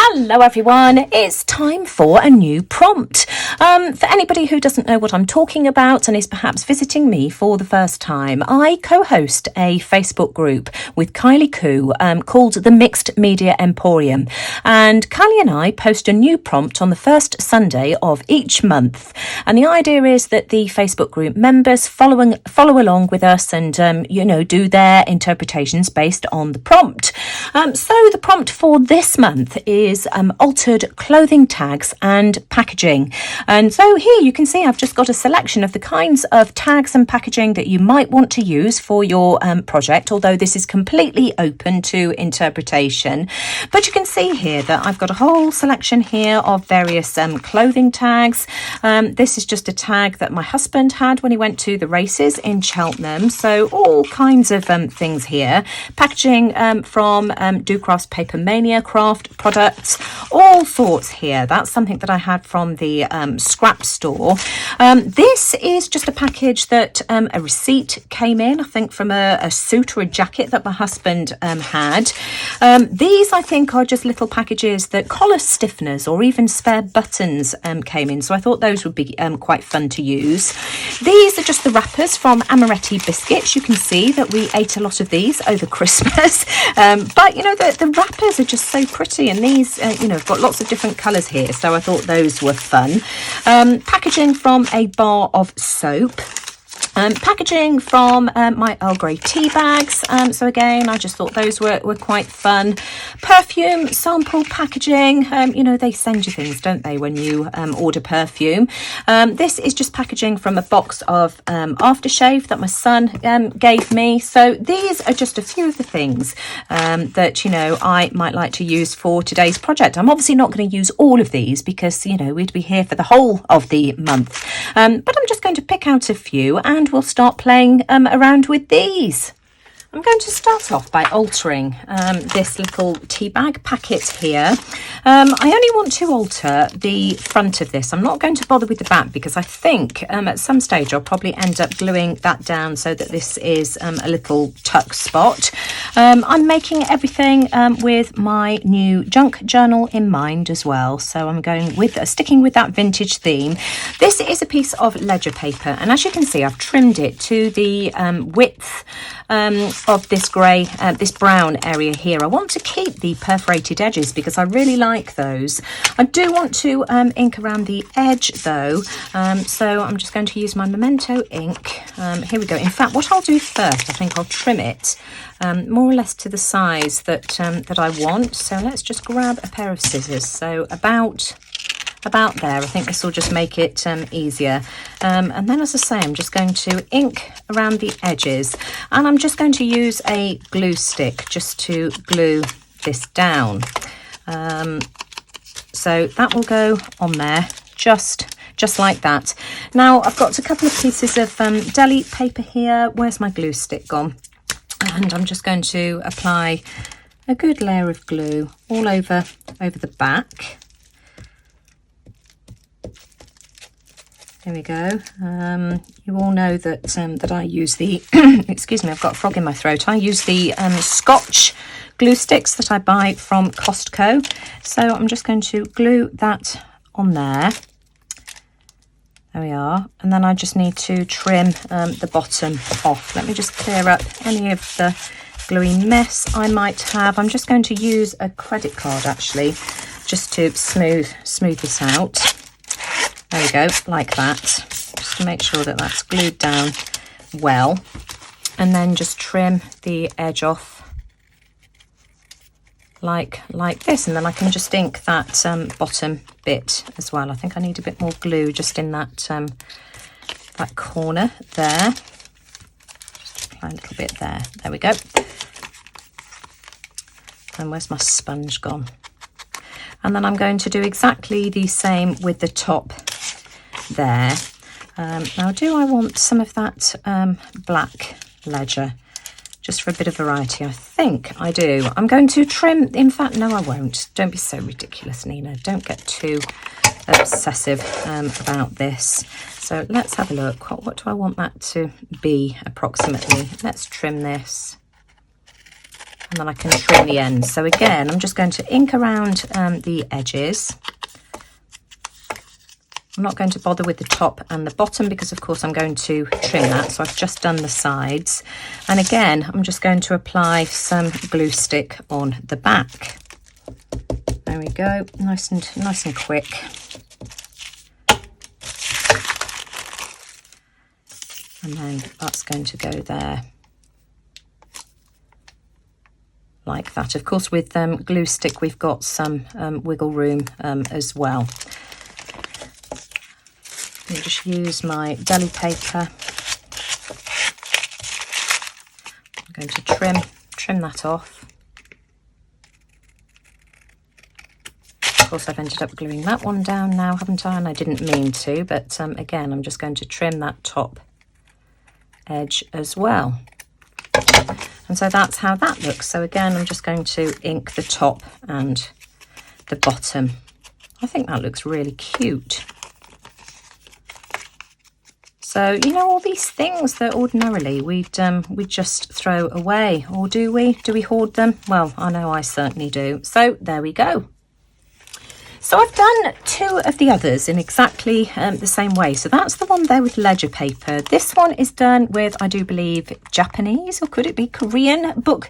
Hello everyone, it's time for a new prompt. For anybody who doesn't know what I'm talking about and is perhaps visiting me for the first time, I co-host a Facebook group with Kylie Koo called the Mixed Media Emporium. And Kylie and I post a new prompt on the first Sunday of each month. And the idea is that the Facebook group members follow along with us and, do their interpretations based on the prompt. So the prompt for this month is altered clothing tags and packaging. And so here you can see I've just got a selection of the kinds of tags and packaging that you might want to use for your project, although this is completely open to interpretation. But you can see here that I've got a whole selection here of various clothing tags. This is just a tag that my husband had when he went to the races in Cheltenham. So all kinds of things here. Packaging from Ducraft's Paper Mania craft products, all sorts here. That's something that I had from the scrap store. This is just a package that a receipt came in, I think from a suit or a jacket that my husband had. These I think are just little packages that collar stiffeners or even spare buttons came in, so I thought those would be quite fun to use. These are just the wrappers from Amaretti biscuits. You can see that we ate a lot of these over Christmas, but the wrappers are just so pretty, and these have got lots of different colours here, so I thought those were fun. Packaging from a bar of soap. Packaging from my Earl Grey tea bags. So again, I just thought those were quite fun. Perfume sample packaging. They send you things, don't they, when you order perfume. This is just packaging from a box of aftershave that my son gave me. So these are just a few of the things that, I might like to use for today's project. I'm obviously not going to use all of these because, we'd be here for the whole of the month. But I'm just going to pick out a few and we'll start playing around with these. I'm going to start off by altering this little tea bag packet here. I only want to alter the front of this. I'm not going to bother with the back because I think at some stage I'll probably end up gluing that down so that this is a little tuck spot. I'm making everything with my new junk journal in mind as well. So I'm going with sticking with that vintage theme. This is a piece of ledger paper, and as you can see, I've trimmed it to the width of this grey, this brown area here. I want to keep the perforated edges because I really like those. I do want to ink around the edge though, so I'm just going to use my Memento ink. Here we go. In fact, what I'll do first, I think I'll trim it more or less to the size that I want. So let's just grab a pair of scissors. So about there. I think this will just make it easier. And then, as I say, I'm just going to ink around the edges, and I'm just going to use a glue stick just to glue this down. So that will go on there just like that. Now I've got a couple of pieces of deli paper here. Where's my glue stick gone? And I'm just going to apply a good layer of glue all over the back. There we go. You all know that I use the, excuse me, I've got a frog in my throat. I use the Scotch glue sticks that I buy from Costco. So I'm just going to glue that on there. There we are. And then I just need to trim the bottom off. Let me just clear up any of the gluey mess I might have. I'm just going to use a credit card actually, just to smooth this out. There we go, like that, just to make sure that that's glued down well. And then just trim the edge off like this, and then I can just ink that bottom bit as well. I think I need a bit more glue just in that corner there. Just apply a little bit there. There we go. And where's my sponge gone? And then I'm going to do exactly the same with the top there. Now, do I want some of that black ledger just for a bit of variety? I think I do. I'm going to trim. In fact, no, I won't. Don't be so ridiculous, Nina. Don't get too obsessive about this. So let's have a look. What do I want that to be approximately? Let's trim this. and then I can trim the ends. So again, I'm just going to ink around the edges. I'm not going to bother with the top and the bottom because of course I'm going to trim that. So I've just done the sides. And again, I'm just going to apply some glue stick on the back. There we go, nice and quick. And then that's going to go there like that. Of course, with glue stick, we've got some wiggle room as well. I'll just use my deli paper. I'm going to trim that off. Of course, I've ended up gluing that one down now, haven't I? And I didn't mean to, but again, I'm just going to trim that top edge as well. And so that's how that looks. So again, I'm just going to ink the top and the bottom. I think that looks really cute. So, you know, all these things that ordinarily we'd just throw away, or do we? Do we hoard them? Well, I know I certainly do. So there we go. So I've done two of the others in exactly the same way. So that's the one there with ledger paper. This one is done with, I do believe, Japanese, or could it be Korean book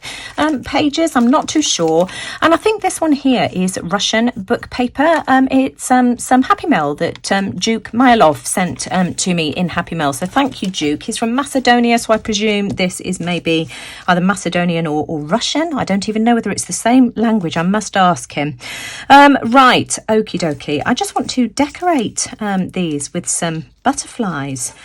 pages? I'm not too sure. And I think this one here is Russian book paper. It's some Happy Mail that Duke Mylov sent to me in Happy Mail. So thank you, Duke. He's from Macedonia, so I presume this is maybe either Macedonian or Russian. I don't even know whether it's the same language. I must ask him. Right. Okie dokie. I just want to decorate these with some butterflies,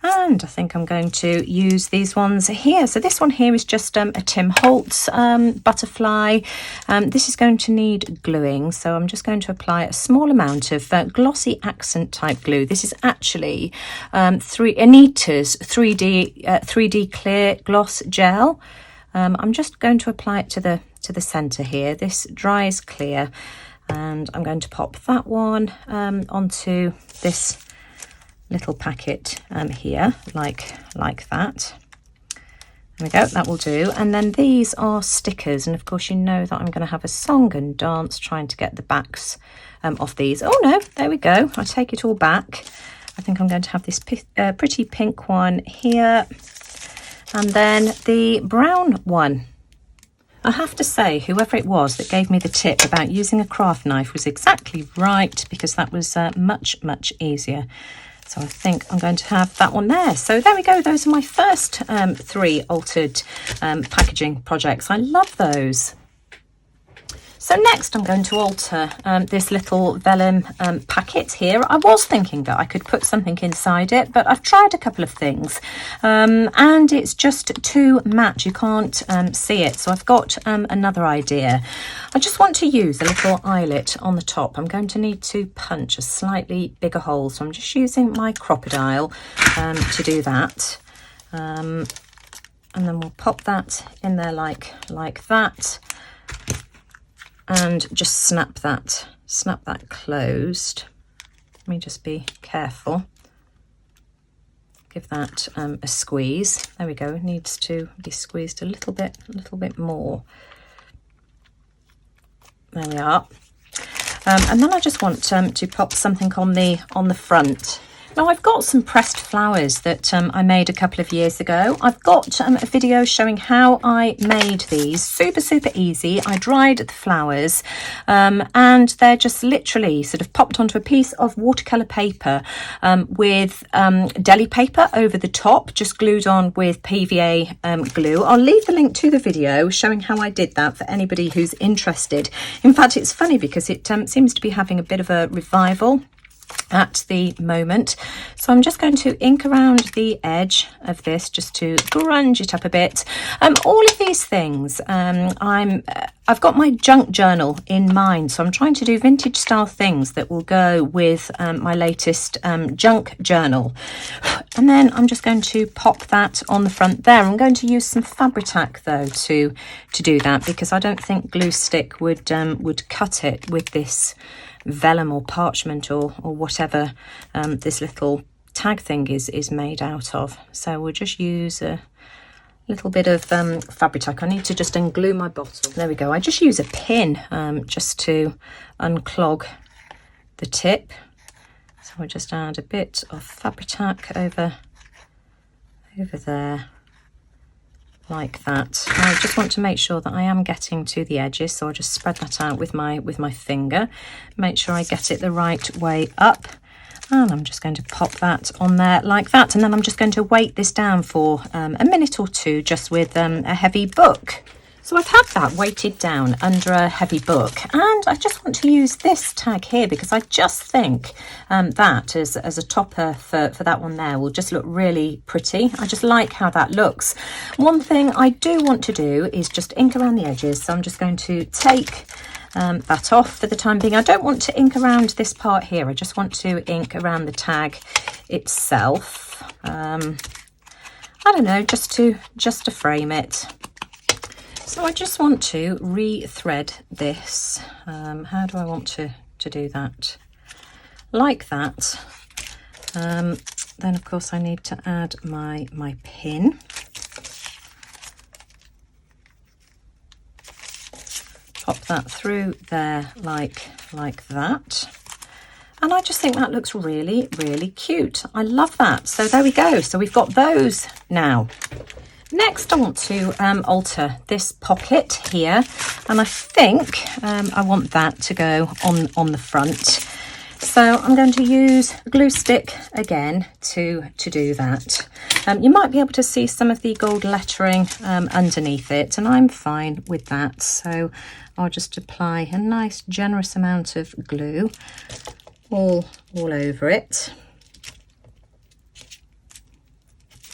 and I think I'm going to use these ones here. So this one here is just a Tim Holtz butterfly. This is going to need gluing, so I'm just going to apply a small amount of glossy accent type glue. This is actually Anita's 3D clear gloss gel. I'm just going to apply it to the center here. This dries clear. And I'm going to pop that one onto this little packet here, like that. There we go, that will do. And then these are stickers. And of course, you know that I'm going to have a song and dance trying to get the backs off these. Oh no, there we go. I take it all back. I think I'm going to have this pretty pink one here. And then the brown one. I have to say, whoever it was that gave me the tip about using a craft knife was exactly right, because that was much easier. So I think I'm going to have that one there. So there we go. Those are my first three altered packaging projects. I love those. So next I'm going to alter this little vellum packet here. I was thinking that I could put something inside it, but I've tried a couple of things and it's just too matte. You can't see it. So I've got another idea. I just want to use a little eyelet on the top. I'm going to need to punch a slightly bigger hole. So I'm just using my crocodile to do that. And then we'll pop that in there like that. And just snap that closed. Let me just be careful. Give that a squeeze. There we go. It needs to be squeezed a little bit more. There we are. And then I just want to pop something on the front. Now I've got some pressed flowers that I made a couple of years ago. I've got a video showing how I made these. Super easy. I dried the flowers and they're just literally sort of popped onto a piece of watercolour paper with deli paper over the top, just glued on with PVA glue. I'll leave the link to the video showing how I did that for anybody who's interested. In fact, it's funny because it seems to be having a bit of a revival at the moment. So I'm just going to ink around the edge of this just to grunge it up a bit. All of these things, I've got my junk journal in mind, so I'm trying to do vintage style things that will go with my latest junk journal. And then I'm just going to pop that on the front there. I'm going to use some Fabri-Tac though to do that, because I don't think glue stick would cut it with this vellum or parchment or whatever this little tag thing is made out of. So we'll just use a little bit of fabric. I need to just unglue my bottle. There we go. I just use a pin just to unclog the tip. So we'll just add a bit of fabric over there, like that. I just want to make sure that I am getting to the edges, so I'll just spread that out with my finger, make sure I get it the right way up, and I'm just going to pop that on there like that, and then I'm just going to weight this down for a minute or two just with a heavy book. So I've had that weighted down under a heavy book, and I just want to use this tag here because I just think that as a topper for that one there will just look really pretty. I just like how that looks. One thing I do want to do is just ink around the edges, so I'm just going to take that off for the time being. I don't want to ink around this part here, I just want to ink around the tag itself. I don't know, just to frame it. So I just want to re-thread this. How do I want to do that? Like that. Then of course I need to add my pin. Pop that through there like that. And I just think that looks really, really cute. I love that. So there we go. So we've got those now. Next, I want to alter this pocket here, and I think I want that to go on the front. So I'm going to use a glue stick again to do that. You might be able to see some of the gold lettering underneath it, and I'm fine with that. So I'll just apply a nice generous amount of glue all over it.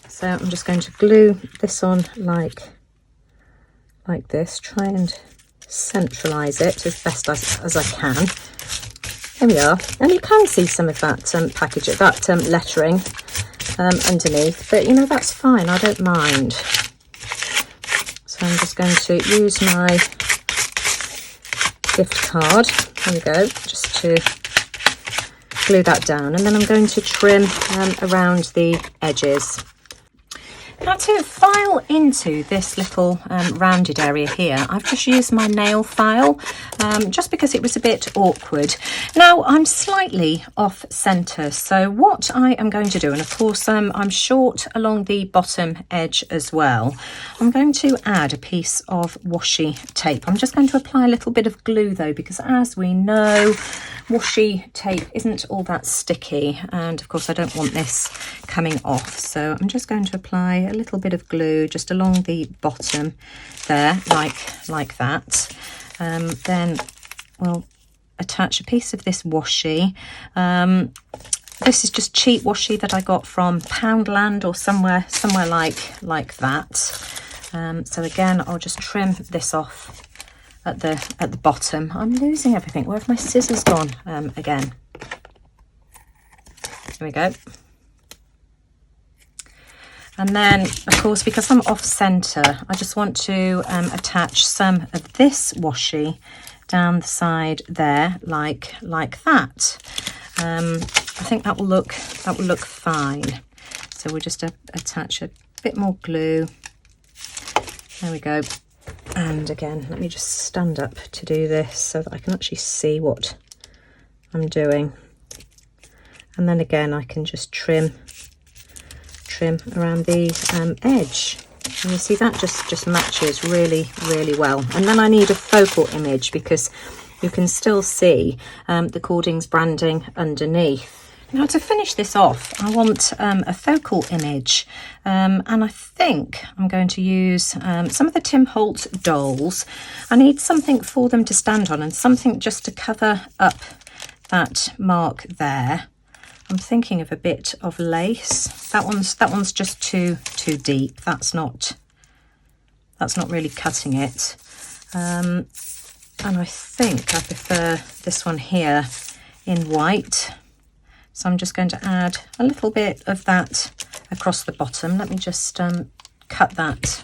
So I'm just going to glue this on like this, try and centralise it as best as I can. There we are, and you can see some of that lettering underneath, but you know, that's fine, I don't mind. So I'm just going to use my gift card, there we go, just to glue that down, and then I'm going to trim around the edges. Now to file into this little rounded area here, I've just used my nail file just because it was a bit awkward. Now I'm slightly off centre, so what I am going to do, and of course I'm short along the bottom edge as well, I'm going to add a piece of washi tape. I'm just going to apply a little bit of glue though, because as we know, washi tape isn't all that sticky, and of course I don't want this coming off, so I'm just going to apply a little bit of glue just along the bottom there, like that. Then we'll attach a piece of this washi. This is just cheap washi that I got from Poundland or somewhere like that. So again, I'll just trim this off at the bottom. I'm losing everything. Where have my scissors gone again? There we go. And then, of course, because I'm off centre, I just want to attach some of this washi down the side there, like that. I think that will look fine. So we'll just attach a bit more glue. There we go. And again, let me just stand up to do this so that I can actually see what I'm doing. And then again, I can just trim around the edge, and you see that just matches really well. And then I need a focal image because you can still see the Cordings branding underneath. Now to finish this off, I want a focal image, and I think I'm going to use some of the Tim Holtz dolls. I need something for them to stand on and something just to cover up that mark there. I'm thinking of a bit of lace. That one's just too deep. That's not really cutting it. And I think I prefer this one here in white. So I'm just going to add a little bit of that across the bottom. Let me just cut that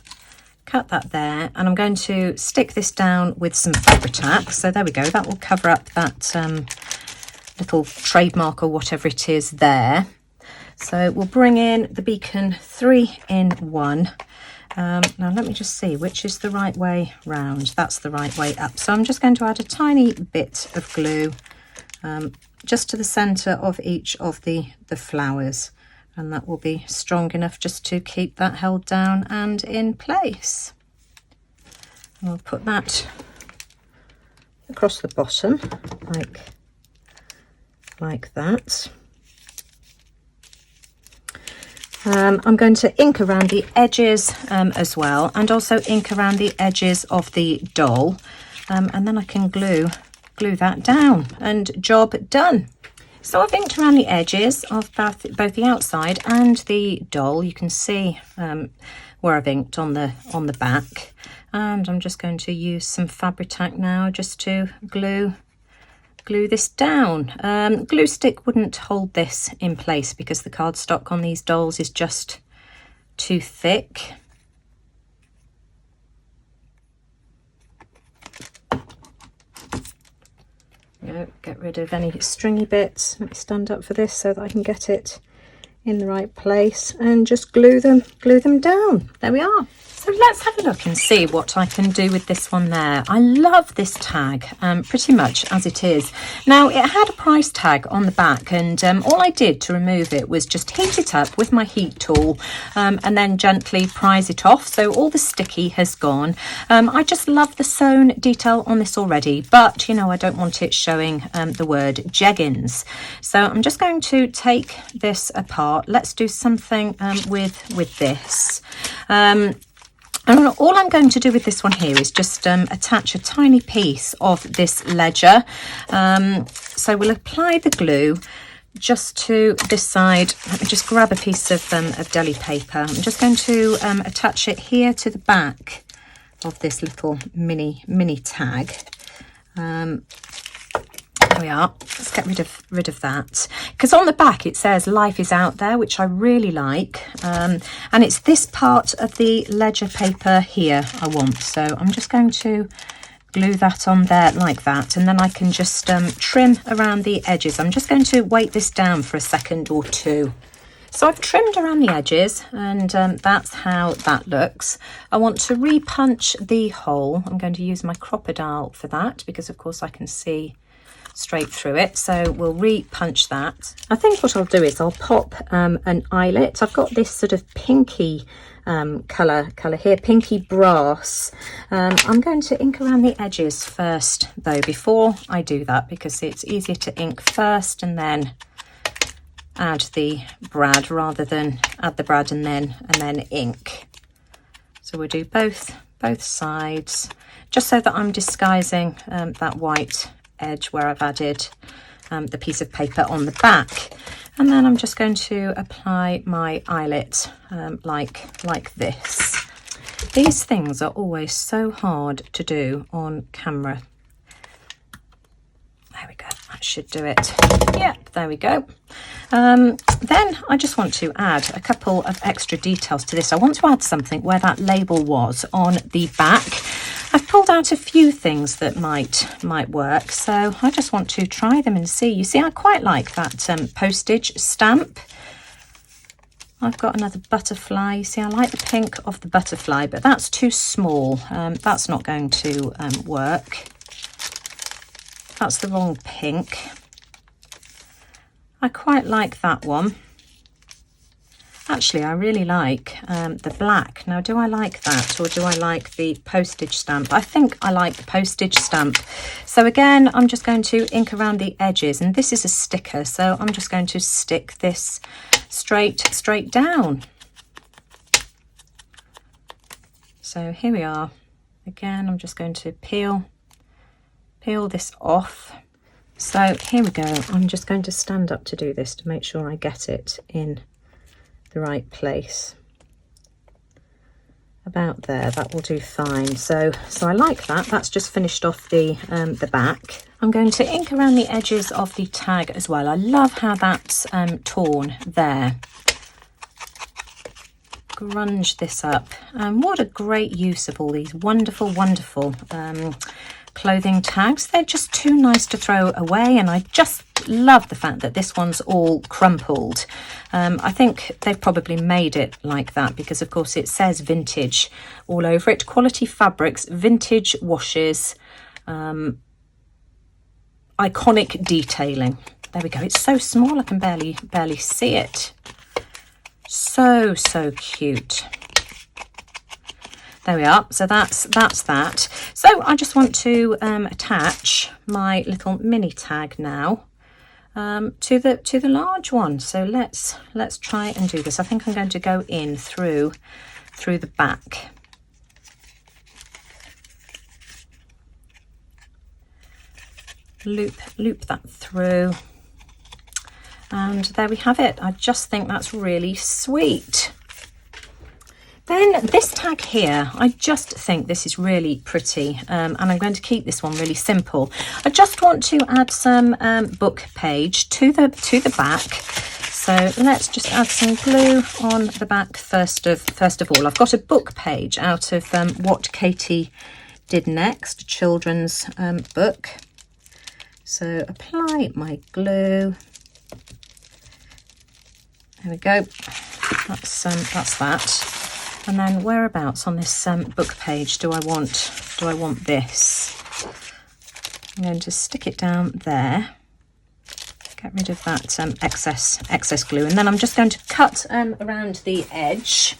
there, and I'm going to stick this down with some fabric tack. So there we go. That will cover up that little trademark or whatever it is there. So we'll bring in the beacon 3-in-1, Now let me just see which is the right way round. That's the right way up. So I'm just going to add a tiny bit of glue just to the centre of each of the flowers, and that will be strong enough just to keep that held down and in place. And I'll put that across the bottom like that. I'm going to ink around the edges as well, and also ink around the edges of the doll, and then I can glue that down, and job done. So I've inked around the edges of both the outside and the doll. You can see where I've inked on the back, and I'm just going to use some Fabri-Tac now just to glue this down. Glue stick wouldn't hold this in place because the cardstock on these dolls is just too thick. Get rid of any stringy bits. Let me stand up for this so that I can get it in the right place, and just glue them down. There we are. So let's have a look and see what I can do with this one there. I love this tag pretty much as it is. Now, it had a price tag on the back, and all I did to remove it was just heat it up with my heat tool and then gently prise it off, so all the sticky has gone. I just love the sewn detail on this already, but you know, I don't want it showing the word jeggings. So I'm just going to take this apart. Let's do something with this. And all I'm going to do with this one here is just attach a tiny piece of this ledger. So we'll apply the glue just to this side. Let me just grab a piece of deli paper. I'm just going to attach it here to the back of this little mini tag. There we are. Let's get rid of that, because on the back it says life is out there, which I really like, and it's this part of the ledger paper here I want. So I'm just going to glue that on there like that, and then I can just trim around the edges. I'm just going to weight this down for a second or two. So I've trimmed around the edges, and that's how that looks. I want to repunch the hole. I'm going to use my crocodile for that, because of course I can see straight through it, so we'll re-punch that. I think what I'll do is I'll pop an eyelet. I've got this sort of pinky colour here, pinky brass. I'm going to ink around the edges first though before I do that, because it's easier to ink first and then add the brad rather than add the brad and then ink. So we'll do both sides, just so that I'm disguising that white edge where I've added the piece of paper on the back. And then I'm just going to apply my eyelet like this. These things are always so hard to do on camera. There we go, that should do it. Yep, there we go. Then I just want to add a couple of extra details to this. I want to add something where that label was on the back. I've pulled out a few things that might work, so I just want to try them and see. You see, I quite like that postage stamp. I've got another butterfly. You see, I like the pink of the butterfly, but that's too small. That's not going to work. That's the wrong pink. I quite like that one. Actually, I really like the black. Now, do I like that, or do I like the postage stamp? I think I like the postage stamp. So again, I'm just going to ink around the edges, and this is a sticker, so I'm just going to stick this straight down. So here we are. Again, I'm just going to peel this off. So here we go. I'm just going to stand up to do this to make sure I get it in the right place. About there, that will do fine. So I like that. That's just finished off the back. I'm going to ink around the edges of the tag as well. I love how that's torn there. Grunge this up. What a great use of all these wonderful clothing tags. They're just too nice to throw away, and I just love the fact that this one's all crumpled. I think they've probably made it like that because of course it says vintage all over it. Quality fabrics, vintage washes, iconic detailing. There we go. It's so small I can barely see it. So cute. There we are. So that's that. So I just want to attach my little mini tag now to the large one. So let's try and do this. I think I'm going to go in through the back. Loop that through. And there we have it. I just think that's really sweet. Then this tag here, I just think this is really pretty, and I'm going to keep this one really simple. I just want to add some book page to the back. So let's just add some glue on the back first of all. I've got a book page out of What Katie Did Next, children's book. So apply my glue. There we go. That's that. And then whereabouts on this book page do I want this? I'm going to stick it down there. Get rid of that excess glue, and then I'm just going to cut around the edge.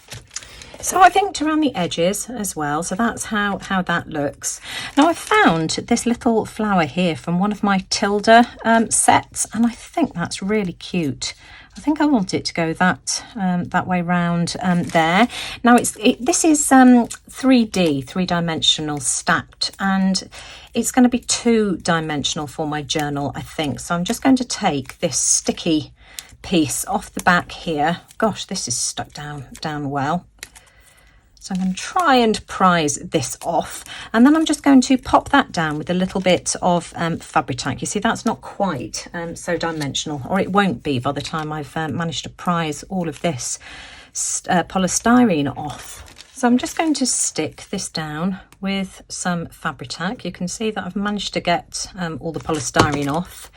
So I've inked around the edges as well, so that's how that looks. Now I found this little flower here from one of my Tilda sets, and I think that's really cute. I think I want it to go that way round there. Now this is 3D, three-dimensional stacked, and it's going to be two-dimensional for my journal, I think. So I'm just going to take this sticky piece off the back here. Gosh, this is stuck down well. So I'm going to try and prise this off, and then I'm just going to pop that down with a little bit of Fabri-Tac. You see, that's not quite so dimensional, or it won't be by the time I've managed to prise all of this polystyrene off. So I'm just going to stick this down with some Fabri-Tac. You can see that I've managed to get all the polystyrene off.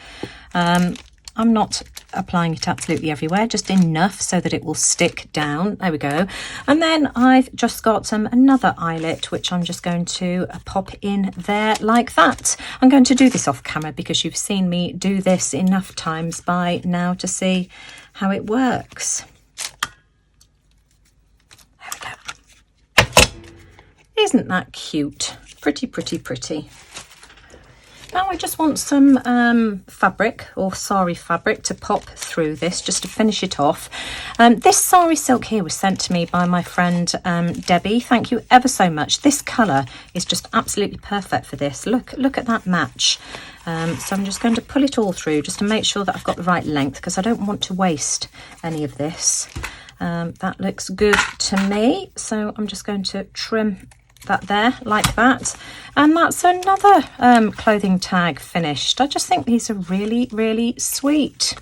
I'm not applying it absolutely everywhere, just enough so that it will stick down. There we go. And then I've just got another eyelet, which I'm just going to pop in there like that. I'm going to do this off camera because you've seen me do this enough times by now to see how it works. There we go. Isn't that cute? Pretty. Now I just want some fabric or sari fabric to pop through this just to finish it off. This sari silk here was sent to me by my friend Debbie. Thank you ever so much. This colour is just absolutely perfect for this. Look at that match. So I'm just going to pull it all through just to make sure that I've got the right length, because I don't want to waste any of this. That looks good to me. So I'm just going to trim that there like that, and that's another clothing tag finished. I just think these are really sweet.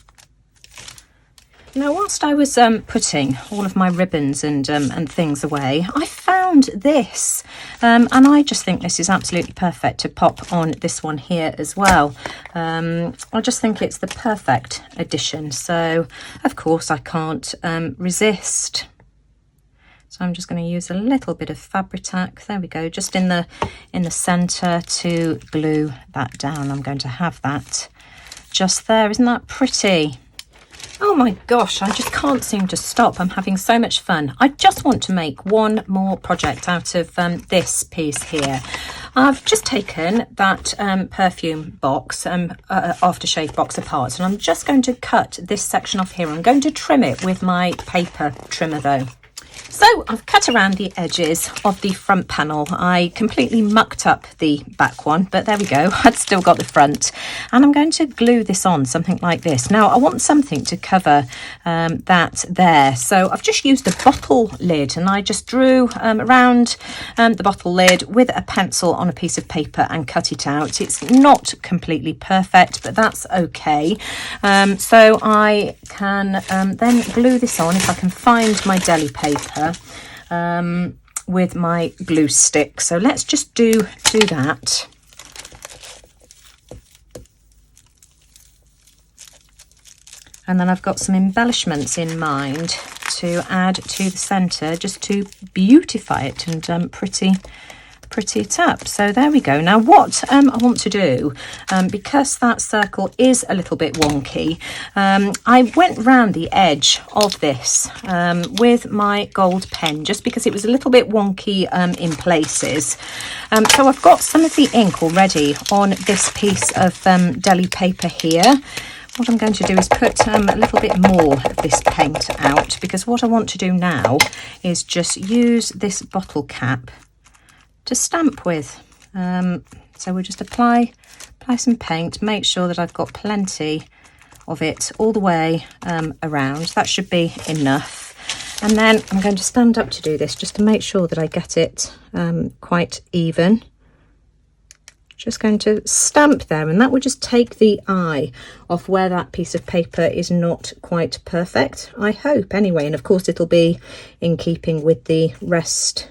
Now whilst I was putting all of my ribbons and things away, I found this and I just think this is absolutely perfect to pop on this one here as well. I just think it's the perfect addition, so of course I can't resist. So I'm just going to use a little bit of Fabri-Tac. There we go, just in the centre to glue that down. I'm going to have that just there. Isn't that pretty? Oh my gosh, I just can't seem to stop. I'm having so much fun. I just want to make one more project out of this piece here. I've just taken that perfume box, aftershave box apart, and I'm just going to cut this section off here. I'm going to trim it with my paper trimmer though. So I've cut around the edges of the front panel. I completely mucked up the back one, but there we go. I'd still got the front, and I'm going to glue this on something like this. Now I want something to cover that there. So I've just used a bottle lid, and I just drew around the bottle lid with a pencil on a piece of paper and cut it out. It's not completely perfect, but that's okay. So I can then glue this on if I can find my deli paper. With my glue stick. So let's just do that. And then I've got some embellishments in mind to add to the centre, just to beautify it and pretty it up. So there we go. Now what I want to do, because that circle is a little bit wonky, I went round the edge of this with my gold pen, just because it was a little bit wonky in places. So I've got some of the ink already on this piece of deli paper here. What I'm going to do is put a little bit more of this paint out, because what I want to do now is just use this bottle cap to stamp with. So we'll just apply some paint, make sure that I've got plenty of it all the way around. That should be enough. And then I'm going to stand up to do this, just to make sure that I get it quite even. Just going to stamp there, and that will just take the eye off where that piece of paper is not quite perfect, I hope, anyway. And of course it'll be in keeping with the rest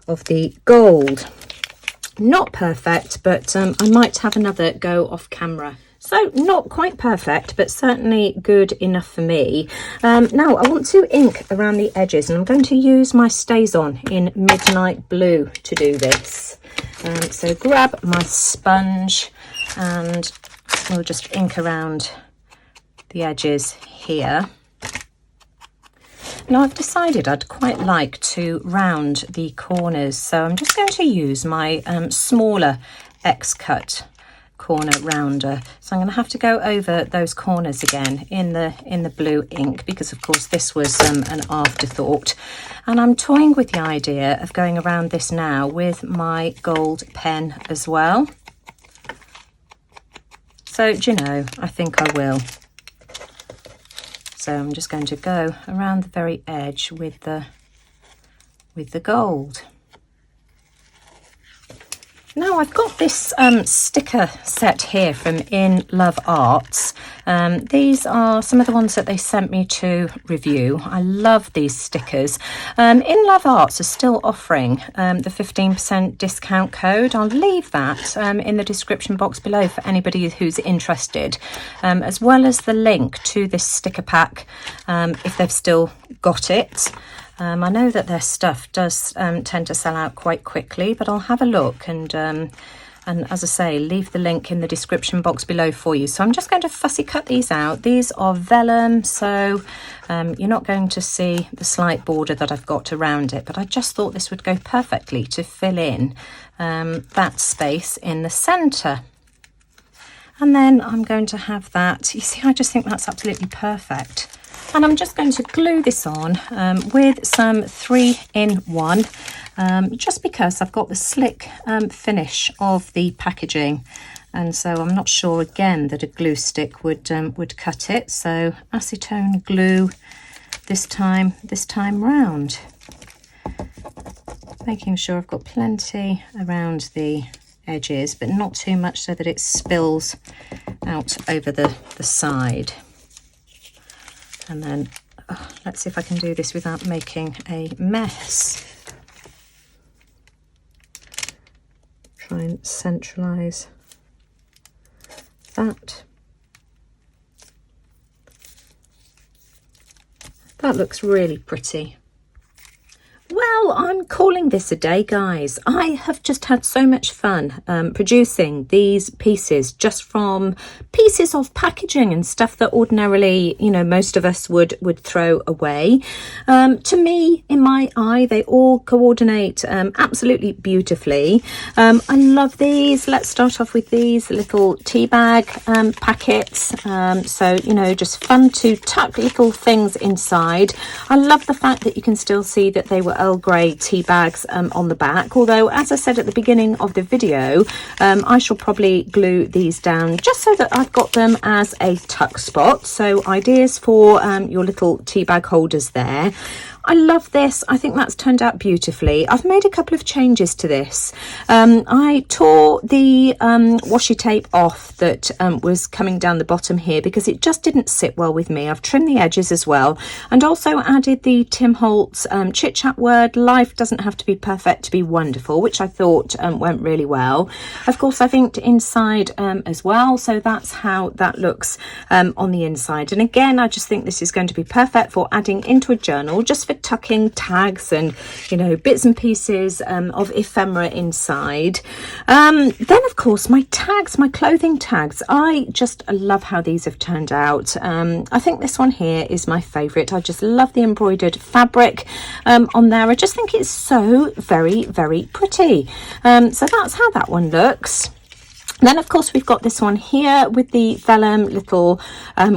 of the gold. Not perfect, but I might have another go off camera. So not quite perfect, but certainly good enough for me. Now I want to ink around the edges, and I'm going to use my StazOn in Midnight Blue to do this. So grab my sponge and we'll just ink around the edges here. Now I've decided I'd quite like to round the corners, so I'm just going to use my smaller X-cut corner rounder. So I'm going to have to go over those corners again in the blue ink, because of course this was an afterthought. And I'm toying with the idea of going around this now with my gold pen as well. So do you know, I think I will. So I'm just going to go around the very edge with the gold. Now I've got this sticker set here from In Love Arts. These are some of the ones that they sent me to review. I love these stickers. In Love Arts are still offering the 15% discount code. I'll leave that in the description box below for anybody who's interested, as well as the link to this sticker pack if they've still got it. I know that their stuff does tend to sell out quite quickly, but I'll have a look and as I say, leave the link in the description box below for you. So I'm just going to fussy cut these out. These are vellum, so you're not going to see the slight border that I've got around it, but I just thought this would go perfectly to fill in that space in the centre. And then I'm going to have that, you see, I just think that's absolutely perfect. And I'm just going to glue this on with some 3-in-1, just because I've got the slick finish of the packaging, and so I'm not sure again that a glue stick would cut it. So acetone glue this time round, making sure I've got plenty around the edges, but not too much so that it spills out over the side. And then let's see if I can do this without making a mess. Try and centralise that. That looks really pretty. Well, I'm calling this a day, guys. I have just had so much fun producing these pieces, just from pieces of packaging and stuff that ordinarily, you know, most of us would throw away. To me, in my eye, they all coordinate absolutely beautifully. I love these. Let's start off with these little tea bag packets. So, you know, just fun to tuck little things inside. I love the fact that you can still see that they were Earl Grey tea bags on the back, although as I said at the beginning of the video, I shall probably glue these down just so that I've got them as a tuck spot. So ideas for your little tea bag holders there. I love this. I think that's turned out beautifully. I've made a couple of changes to this. I tore the washi tape off that was coming down the bottom here because it just didn't sit well with me. I've trimmed the edges as well, and also added the Tim Holtz chit chat word, life doesn't have to be perfect to be wonderful, which I thought went really well. Of course, I've inked inside as well, so that's how that looks on the inside. And again, I just think this is going to be perfect for adding into a journal, just for tucking tags and, you know, bits and pieces of ephemera inside. Then of course my tags, my clothing tags, I just love how these have turned out. I think this one here is my favorite. I just love the embroidered fabric on there. I just think it's so very, very pretty. So that's how that one looks. Then of course we've got this one here with the vellum little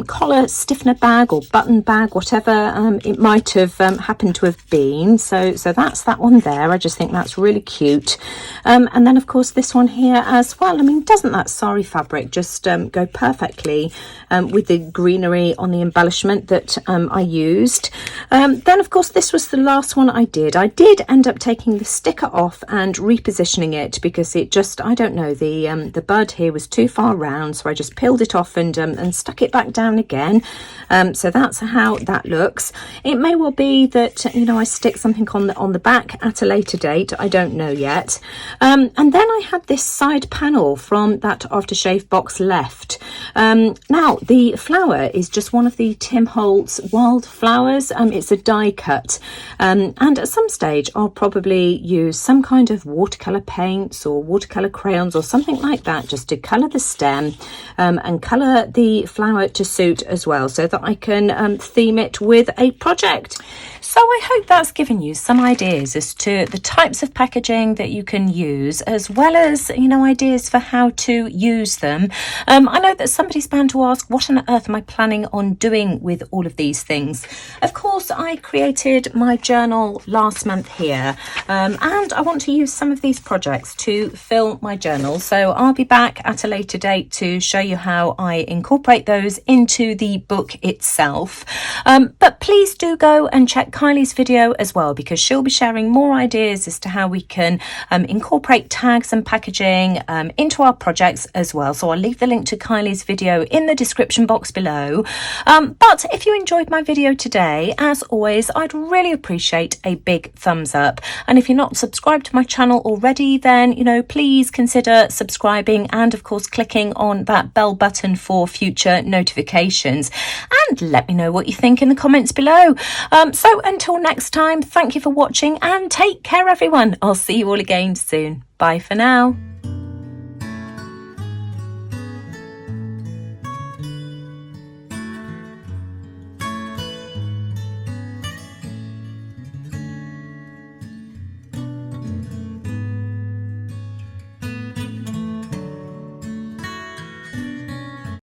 collar stiffener bag or button bag, whatever it might have happened to have been. So that's that one there. I just think that's really cute. And then of course this one here as well. I mean, doesn't that sari fabric just go perfectly with the greenery on the embellishment that I used. Then of course this was the last one I did. I did end up taking the sticker off and repositioning it because it just, I don't know, the bud here was too far round, so I just peeled it off and stuck it back down again. So that's how that looks. It may well be that, you know, I stick something on the back at a later date. I don't know yet. And then I had this side panel from that aftershave box left. Now the flower is just one of the Tim Holtz wild flowers. It's a die cut, and at some stage I'll probably use some kind of watercolor paints or watercolor crayons or something like that, just to colour the stem and colour the flower to suit as well, so that I can theme it with a project. So I hope that's given you some ideas as to the types of packaging that you can use, as well as, you know, ideas for how to use them. I know that somebody's bound to ask, what on earth am I planning on doing with all of these things? Of course, I created my journal last month here, and I want to use some of these projects to fill my journal. So I'll be back at a later date to show you how I incorporate those into the book itself. But please do go and check Kylie's video as well, because she'll be sharing more ideas as to how we can incorporate tags and packaging into our projects as well. So I'll leave the link to Kylie's video in the description box below. But if you enjoyed my video today, as always, I'd really appreciate a big thumbs up. And if you're not subscribed to my channel already, then, you know, please consider subscribing and of course clicking on that bell button for future notifications, and let me know what you think in the comments below. So until next time, thank you for watching and take care everyone. I'll see you all again soon. Bye for now.